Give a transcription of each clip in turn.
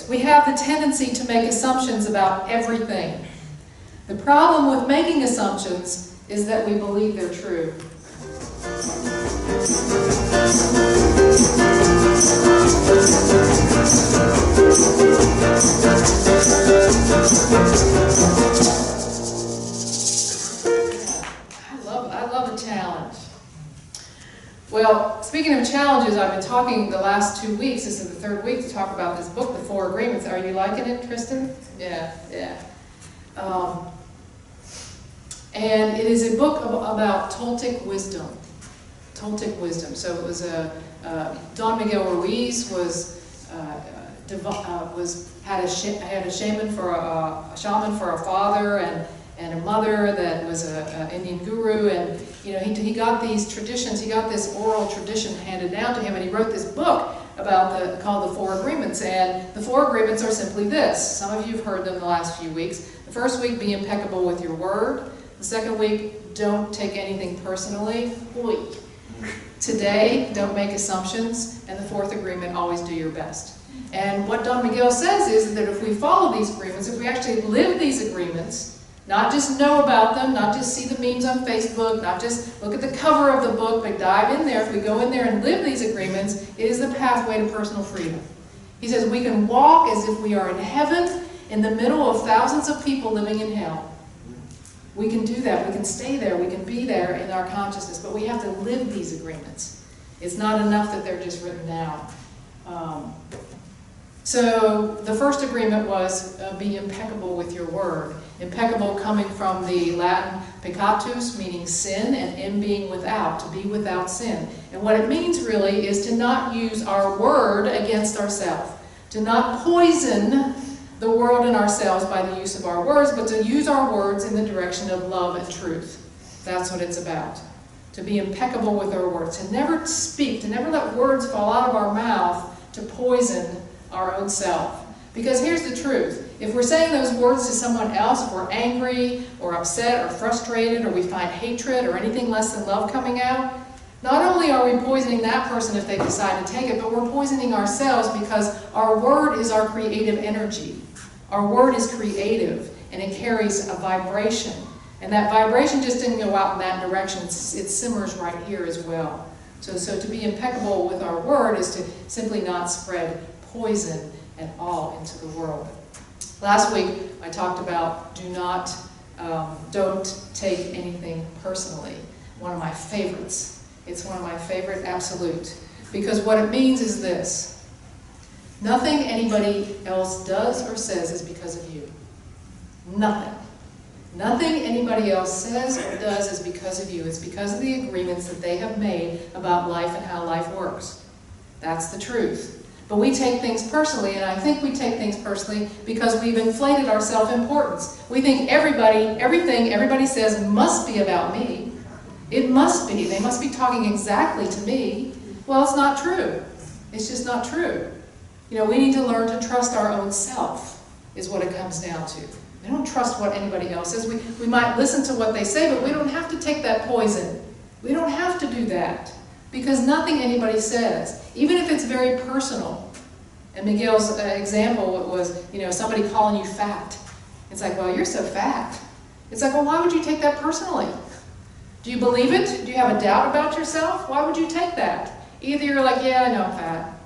this. We have the tendency to make assumptions about everything. The problem with making assumptions is that we believe they're true. I love a challenge. Well, speaking of challenges, I've been talking the last 2 weeks, this is the third week, to talk about this book, The Four Agreements. Are you liking it, Tristan? Yeah. And it is a book about Toltec wisdom. Toltec wisdom. So it was Don Miguel Ruiz had a shaman for a father and a mother that was an Indian guru, and he got these traditions, he got this oral tradition handed down to him, and he wrote this book about called The Four Agreements. And the Four Agreements are simply this. Some of you have heard them the last few weeks. The first week, be impeccable with your word. The second week, don't take anything personally. Today, don't make assumptions. And the fourth agreement, always do your best. And what Don Miguel says is that if we follow these agreements, if we actually live these agreements, not just know about them, not just see the memes on Facebook, not just look at the cover of the book, but dive in there. If we go in there and live these agreements, it is the pathway to personal freedom. He says we can walk as if we are in heaven in the middle of thousands of people living in hell. We can do that. We can stay there. We can be there in our consciousness, but we have to live these agreements. It's not enough that they're just written down. So the first agreement was be impeccable with your word. Impeccable coming from the Latin peccatus, meaning sin, and in being without, to be without sin. And what it means really is to not use our word against ourselves, to not poison the world and ourselves by the use of our words, but to use our words in the direction of love and truth. That's what it's about. To be impeccable with our words, to never speak, to never let words fall out of our mouth to poison our own self. Because here's the truth. If we're saying those words to someone else, if we're angry or upset or frustrated or we find hatred or anything less than love coming out, not only are we poisoning that person if they decide to take it, but we're poisoning ourselves because our word is our creative energy. Our word is creative and it carries a vibration. And that vibration just didn't go out in that direction. It simmers right here as well. So to be impeccable with our word is to simply not spread poison at all into the world. Last week I talked about don't take anything personally. One of my favorites. It's one of my favorite, absolute. Because what it means is this. Nothing anybody else does or says is because of you. Nothing. Nothing anybody else says or does is because of you. It's because of the agreements that they have made about life and how life works. That's the truth. But we take things personally, and I think we take things personally because we've inflated our self-importance. We think everything everybody says must be about me. It must be. They must be talking exactly to me. Well, it's not true. It's just not true. We need to learn to trust our own self, is what it comes down to. We don't trust what anybody else says. We might listen to what they say, but we don't have to take that poison. We don't have to do that. Because nothing anybody says, even if it's very personal. And Miguel's example was, somebody calling you fat. It's like, well, you're so fat. It's like, well, why would you take that personally? Do you believe it? Do you have a doubt about yourself? Why would you take that? Either you're like, yeah, I know I'm fat,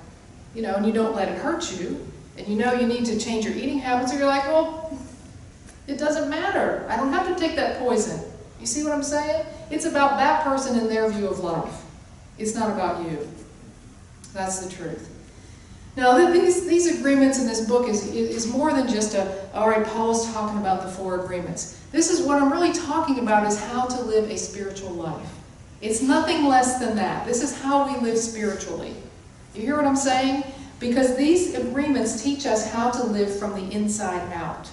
and you don't let it hurt you, and you need to change your eating habits, or you're like, well, it doesn't matter. I don't have to take that poison. You see what I'm saying? It's about that person and their view of life. It's not about you. That's the truth. Now, these agreements in this book is more than just all right, Paul's talking about the four agreements. This is what I'm really talking about, is how to live a spiritual life. It's nothing less than that. This is how we live spiritually. You hear what I'm saying? Because these agreements teach us how to live from the inside out.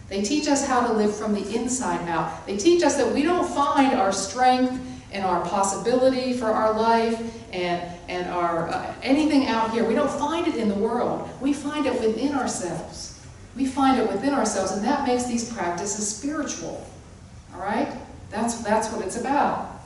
They teach us how to live from the inside out. They teach us that we don't find our strength and our possibility for our life and our anything out here. We don't find it in the world. We find it within ourselves. We find it within ourselves, and that makes these practices spiritual. All right? That's what it's about.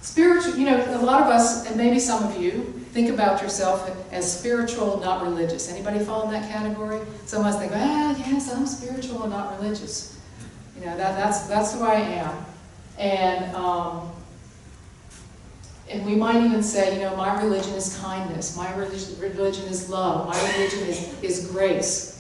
Spiritual, you know, a lot of us, and maybe some of you, think about yourself as spiritual, not religious. Anybody fall in that category? Some of us think, ah, yes, I'm spiritual and not religious. You know, that's who I am. And we might even say, you know, my religion is kindness. My religion is love. My religion is grace.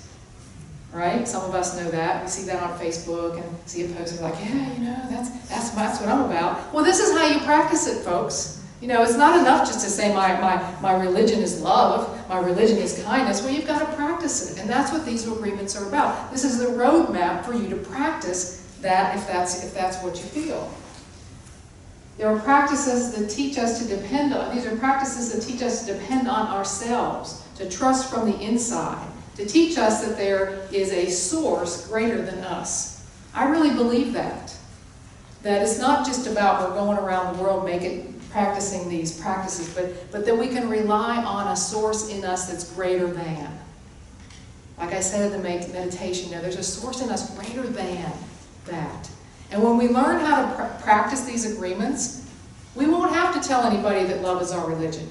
Right? Some of us know that. We see that on Facebook and see a post like, yeah, you know, that's what I'm about. Well, this is how you practice it, folks. You know, it's not enough just to say my religion is love, my religion is kindness. Well, you've got to practice it. And that's what these agreements are about. This is the roadmap for you to practice that if that's what you feel. There are practices that teach us to depend on, these are practices that teach us to depend on ourselves, to trust from the inside, to teach us that there is a source greater than us. I really believe that. That it's not just about we're going around the world practicing these practices, but that we can rely on a source in us that's greater than. Like I said in the meditation, you know, there's a source in us greater than that. And when we learn how to practice these agreements, we won't have to tell anybody that love is our religion.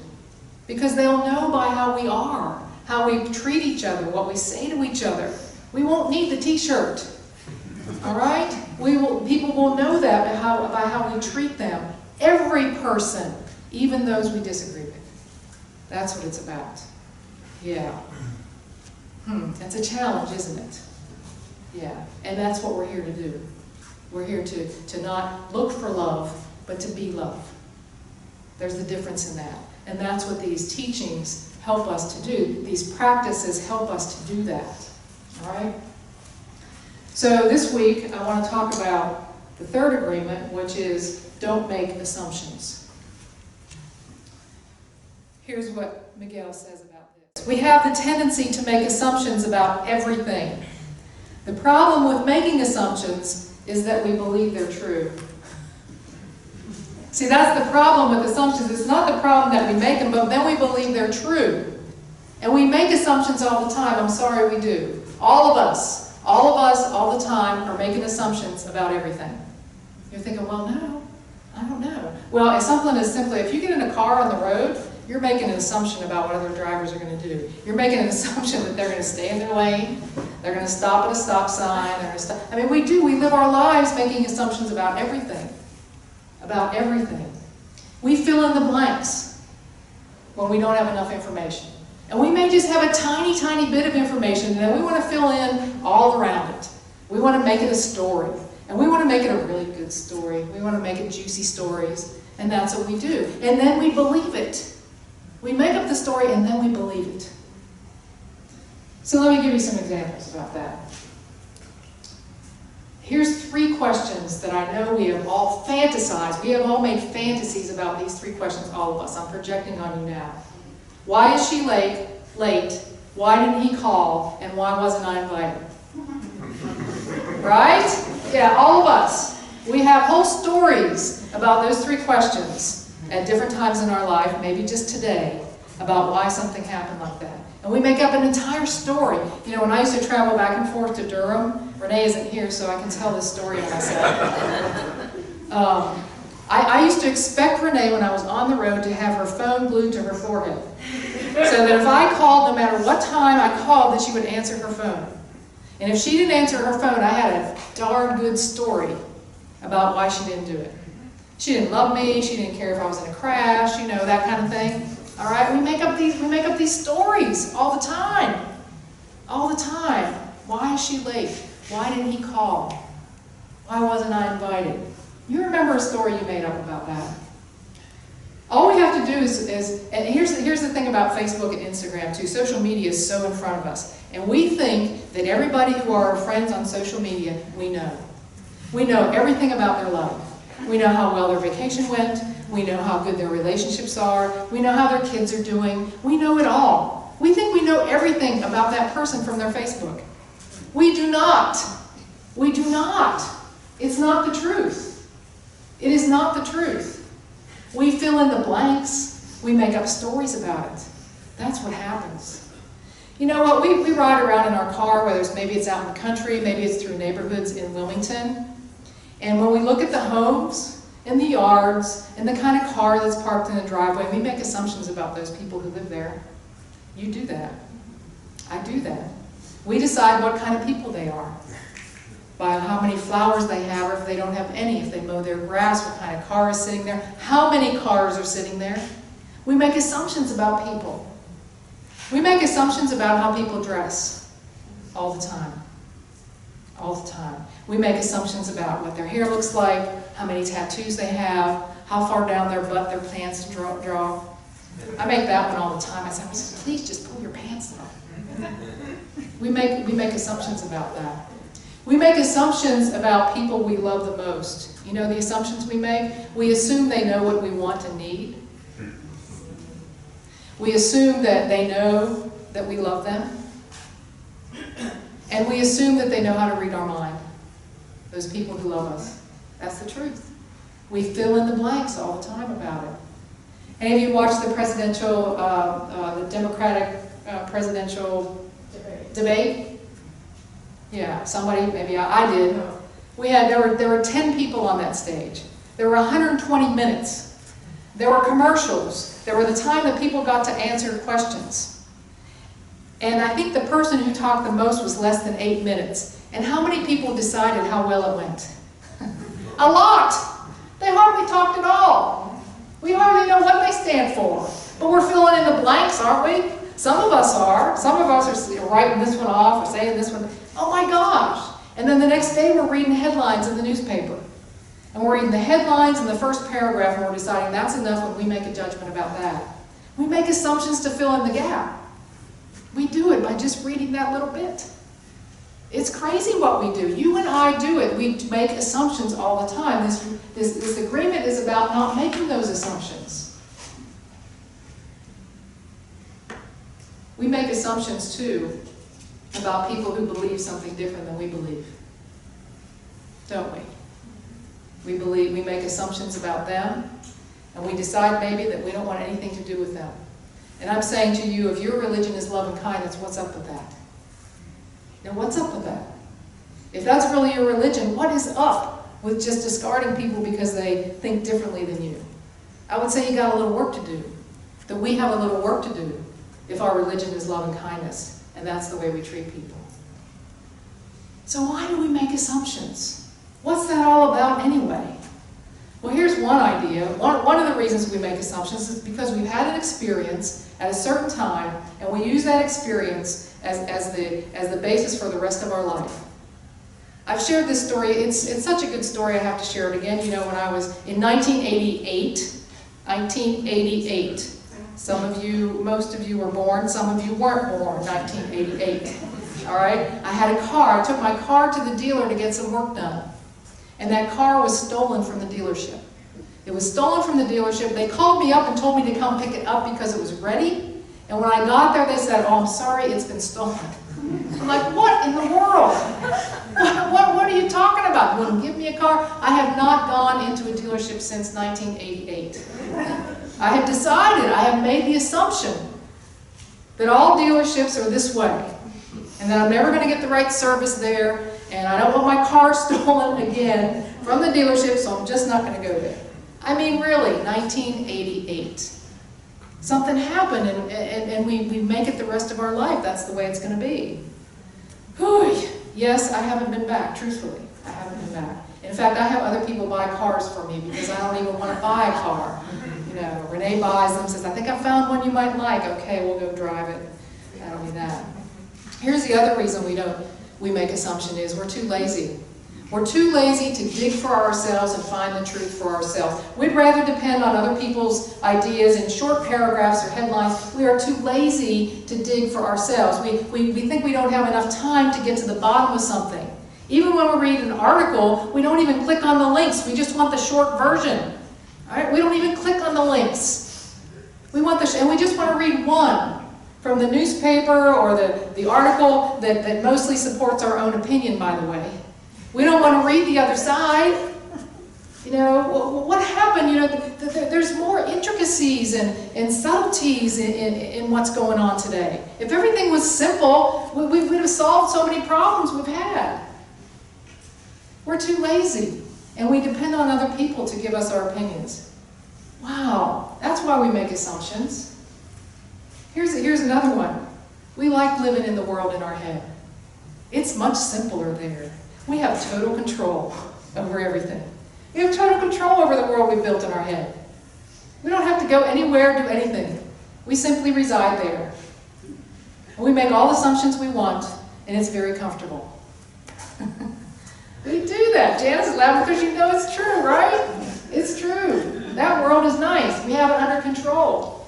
Because they'll know by how we are, how we treat each other, what we say to each other. We won't need the t-shirt. All right? People will know that by how we treat them. Every person, even those we disagree with. That's what it's about. Yeah. That's a challenge, isn't it? Yeah. And that's what we're here to do. We're here to not look for love, but to be love. There's a difference in that. And that's what these teachings help us to do. These practices help us to do that. All right? So this week, I want to talk about the third agreement, which is don't make assumptions. Here's what Miguel says about this. We have the tendency to make assumptions about everything. The problem with making assumptions is that we believe they're true. See, that's the problem with assumptions. It's not the problem that we make them, but then we believe they're true. And we make assumptions all the time. I'm sorry, we do. All of us, all the time are making assumptions about everything. You're thinking, well, no, I don't know. Well, it's something as simply, if you get in a car on the road, you're making an assumption about what other drivers are going to do. You're making an assumption that they're going to stay in their lane, they're going to stop at a stop sign, they're going to stop. I mean, we live our lives making assumptions about everything. About everything. We fill in the blanks when we don't have enough information. And we may just have a tiny, tiny bit of information, and then we want to fill in all around it. We want to make it a story. And we want to make it a really good story. We want to make it juicy stories. And that's what we do. And then we believe it. We make up the story and then we believe it. So let me give you some examples about that. Here's 3 questions that I know we have all fantasized. We have all made fantasies about these 3 questions, all of us. I'm projecting on you now. Why is she late? Why didn't he call? And why wasn't I invited? Right? Yeah, all of us. We have whole stories about those 3 questions at different times in our life, maybe just today, about why something happened like that. And we make up an entire story. You know, when I used to travel back and forth to Durham, Renee isn't here, so I can tell this story on myself. I used to expect Renee, when I was on the road, to have her phone glued to her forehead. So that if I called, no matter what time I called, that she would answer her phone. And if she didn't answer her phone, I had a darn good story about why she didn't do it. She didn't love me, she didn't care if I was in a crash, you know, that kind of thing. All right, we make up these stories all the time. All the time. Why is she late? Why didn't he call? Why wasn't I invited? You remember a story you made up about that. All we have to do is and here's the thing about Facebook and Instagram too. Social media is so in front of us. And we think that everybody who are our friends on social media, we know. We know everything about their life. We know how well their vacation went. We know how good their relationships are. We know how their kids are doing. We know it all. We think we know everything about that person from their Facebook. We do not. We do not. It's not the truth. It is not the truth. We fill in the blanks. We make up stories about it. That's what happens. You know what? We ride around in our car, maybe it's out in the country, maybe it's through neighborhoods in Wilmington. And when we look at the homes, in the yards, in the kind of car that's parked in the driveway. We make assumptions about those people who live there. You do that. I do that. We decide what kind of people they are by how many flowers they have, or if they don't have any, if they mow their grass, what kind of car is sitting there, how many cars are sitting there. We make assumptions about people. We make assumptions about how people dress all the time. All the time. We make assumptions about what their hair looks like, how many tattoos they have, how far down their butt their pants draw. I make that one all the time. I say, please just pull your pants up. We make assumptions about that. We make assumptions about people we love the most. You know the assumptions we make? We assume they know what we want and need. We assume that they know that we love them. And we assume that they know how to read our mind. Those people who love us. That's the truth. We fill in the blanks all the time about it. Any of you watched the presidential, the Democratic presidential debate? Yeah, somebody, maybe I did. There were 10 people on that stage. There were 120 minutes. There were commercials. There were the time that people got to answer questions. And I think the person who talked the most was less than 8 minutes. And how many people decided how well it went? A lot! They hardly talked at all. We hardly know what they stand for. But we're filling in the blanks, aren't we? Some of us are. Some of us are writing this one off or saying this one. Oh my gosh! And then the next day we're reading headlines in the newspaper. And we're reading the headlines in the first paragraph and we're deciding that's enough when we make a judgment about that. We make assumptions to fill in the gap. We do it by just reading that little bit. It's crazy what we do. You and I do it. We make assumptions all the time. This agreement is about not making those assumptions. We make assumptions too about people who believe something different than we believe. Don't we? We make assumptions about them, and we decide maybe that we don't want anything to do with them. And I'm saying to you, if your religion is love and kindness, what's up with that? Now, what's up with that? If that's really your religion, what is up with just discarding people because they think differently than you? I would say you got a little work to do. That we have a little work to do if our religion is love and kindness, and that's the way we treat people. So why do we make assumptions? What's that all about anyway? Well, here's one idea. One of the reasons we make assumptions is because we've had an experience at a certain time, and we use that experience as the basis for the rest of our life. I've shared this story. It's such a good story, I have to share it again. You know, when I was in 1988, some of you, most of you were born, some of you weren't born in 1988. All right? I had a car. I took my car to the dealer to get some work done. And that car was stolen from the dealership. It was stolen from the dealership. They called me up and told me to come pick it up because it was ready. And when I got there, they said, "Oh, I'm sorry, it's been stolen." I'm like, what in the world? What are you talking about? You wouldn't give me a car? I have not gone into a dealership since 1988. I have decided, I have made the assumption that all dealerships are this way. And that I'm never going to get the right service there. And I don't want my car stolen again from the dealership, so I'm just not going to go there. I mean, really, 1988. Something happened, and we make it the rest of our life. That's the way it's going to be. Whew. Yes, I haven't been back, truthfully. I haven't been back. In fact, I have other people buy cars for me because I don't even want to buy a car. You know, Renee buys them, says, "I think I found one you might like." Okay, we'll go drive it. That'll be that. Here's the other reason we make assumption is we're too lazy. We're too lazy to dig for ourselves and find the truth for ourselves. We'd rather depend on other people's ideas in short paragraphs or headlines. We are too lazy to dig for ourselves. We think we don't have enough time to get to the bottom of something. Even when we read an article, we don't even click on the links. We just want the short version. All right? We don't even click on the links. We want and we just want to read one from the newspaper or the article that mostly supports our own opinion, by the way. We don't want to read the other side. You know, what happened? You know, there's more intricacies and subtleties in what's going on today. If everything was simple, we would have solved so many problems we've had. We're too lazy. And we depend on other people to give us our opinions. Wow, that's why we make assumptions. Here's another one. We like living in the world in our head. It's much simpler there. We have total control over everything. We have total control over the world we built in our head. We don't have to go anywhere, do anything. We simply reside there. And we make all the assumptions we want, and it's very comfortable. We do that. Janice is laughing because you know it's true, right? It's true. That world is nice. We have it under control.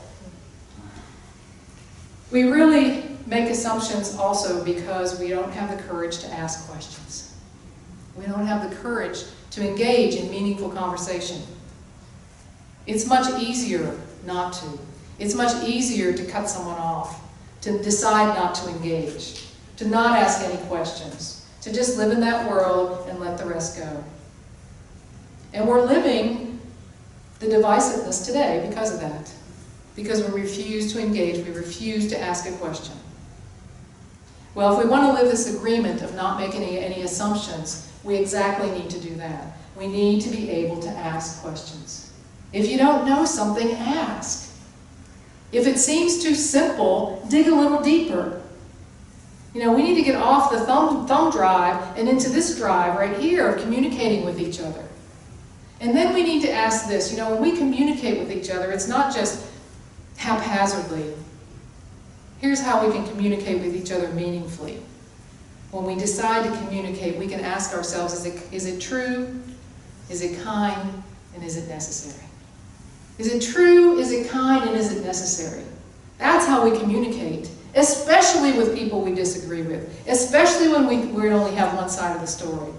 We really make assumptions also because we don't have the courage to ask questions. We don't have the courage to engage in meaningful conversation. It's much easier not to. It's much easier to cut someone off, to decide not to engage, to not ask any questions, to just live in that world and let the rest go. And we're living the divisiveness today because of that. Because we refuse to engage, we refuse to ask a question. Well, if we want to live this agreement of not making any assumptions, we exactly need to do that. We need to be able to ask questions. If you don't know something, ask. If it seems too simple, dig a little deeper. You know, we need to get off the thumb drive and into this drive right here of communicating with each other. And then we need to ask this, you know, when we communicate with each other, it's not just haphazardly. Here's how we can communicate with each other meaningfully. When we decide to communicate, we can ask ourselves, is it true? Is it kind? And is it necessary? Is it true? Is it kind? And is it necessary? That's how we communicate, especially with people we disagree with, especially when we only have one side of the story.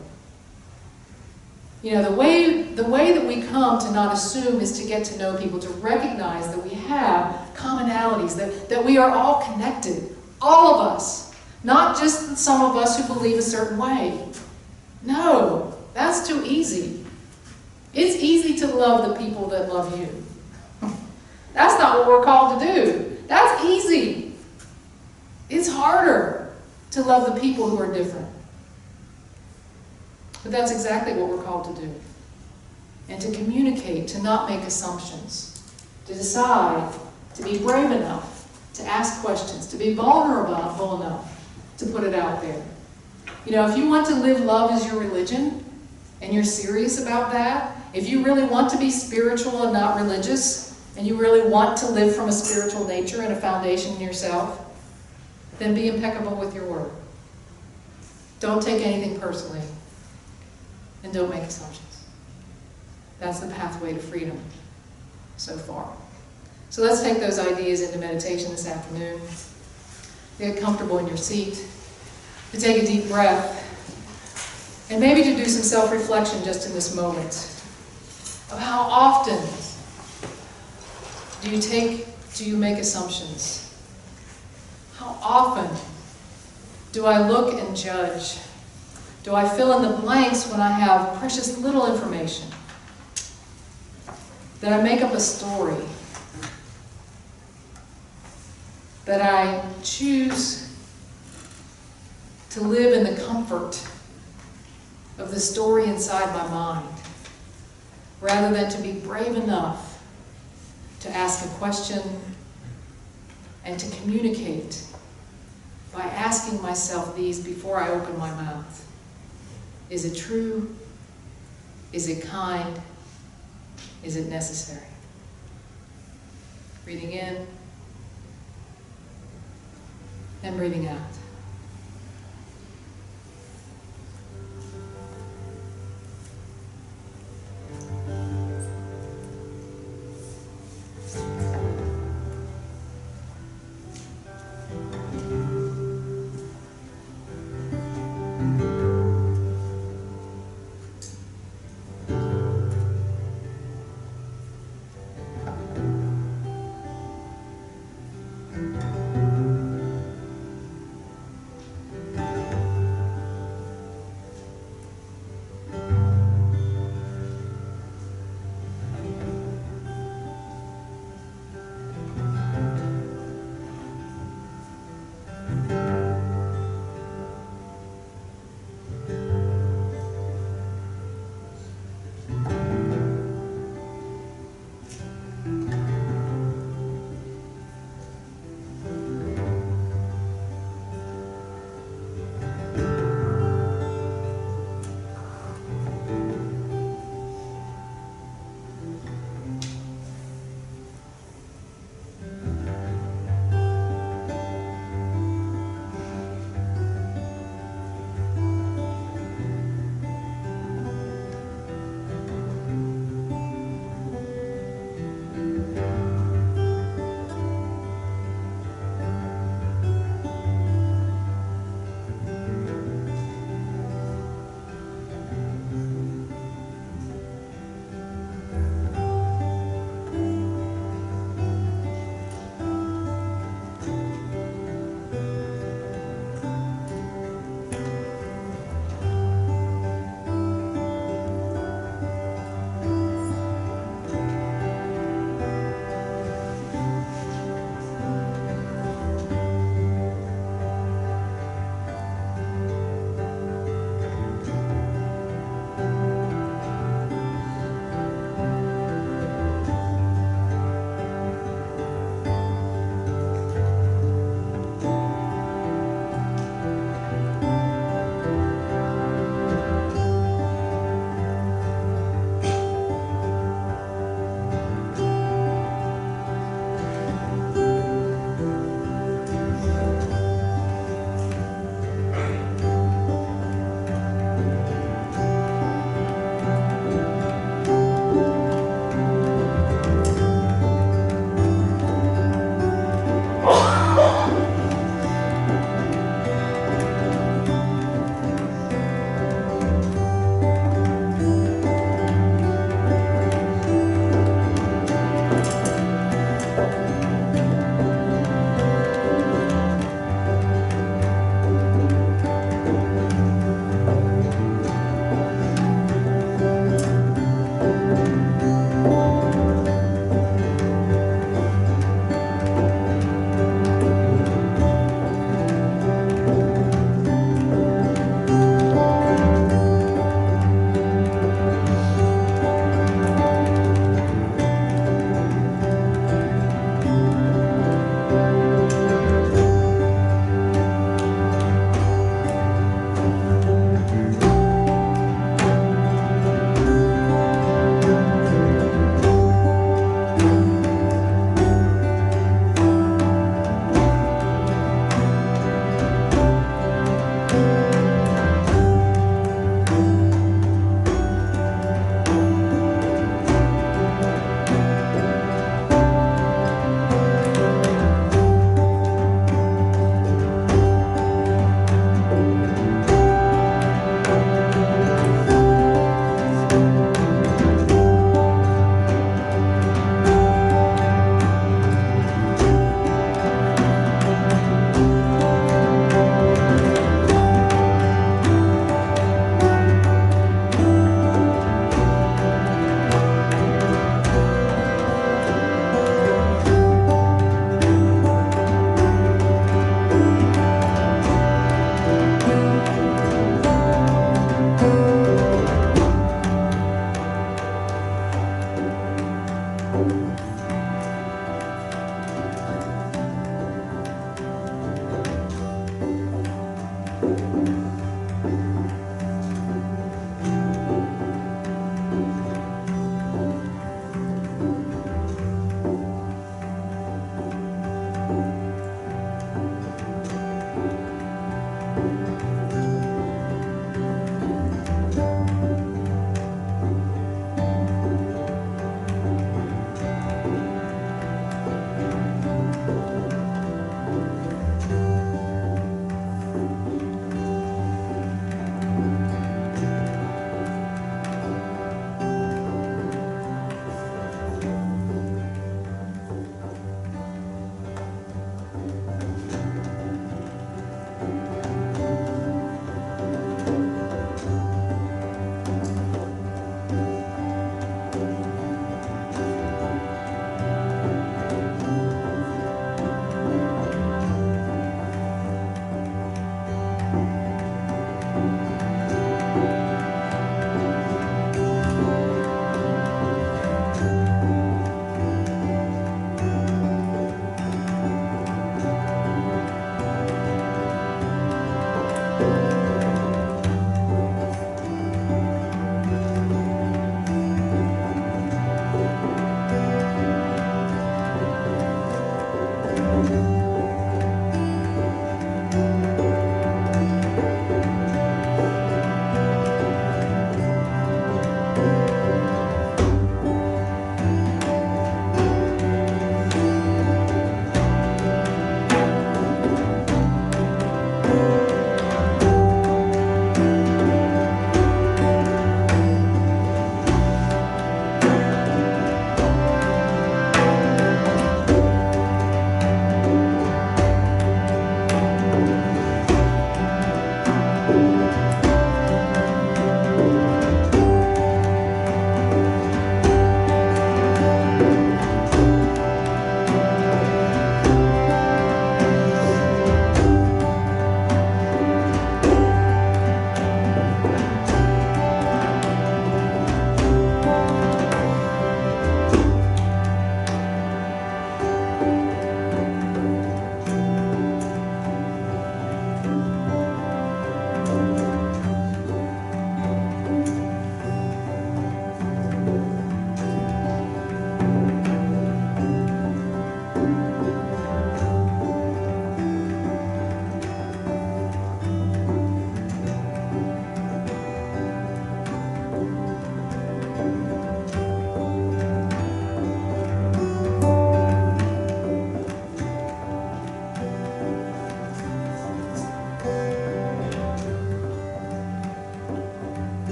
You know, the way that we come to not assume is to get to know people, to recognize that we have commonalities, that we are all connected, all of us, not just some of us who believe a certain way. No, that's too easy. It's easy to love the people that love you. That's not what we're called to do. That's easy. It's harder to love the people who are different. But that's exactly what we're called to do. And to communicate, to not make assumptions, to decide, to be brave enough, to ask questions, to be vulnerable enough to put it out there. You know, if you want to live love as your religion, and you're serious about that, if you really want to be spiritual and not religious, and you really want to live from a spiritual nature and a foundation in yourself, then be impeccable with your word. Don't take anything personally. And don't make assumptions. That's the pathway to freedom so far. So let's take those ideas into meditation this afternoon. Get comfortable in your seat. To take a deep breath. And maybe to do some self-reflection just in this moment. Of how often do you make assumptions? How often do I look and judge? Do I fill in the blanks when I have precious little information? That I make up a story? That I choose to live in the comfort of the story inside my mind, rather than to be brave enough to ask a question and to communicate by asking myself these before I open my mouth. Is it true? Is it kind? Is it necessary? Breathing in and breathing out.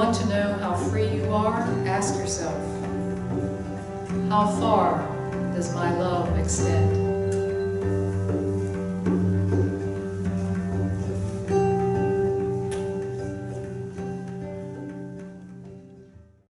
want to know how free you are, ask yourself, how far does my love extend?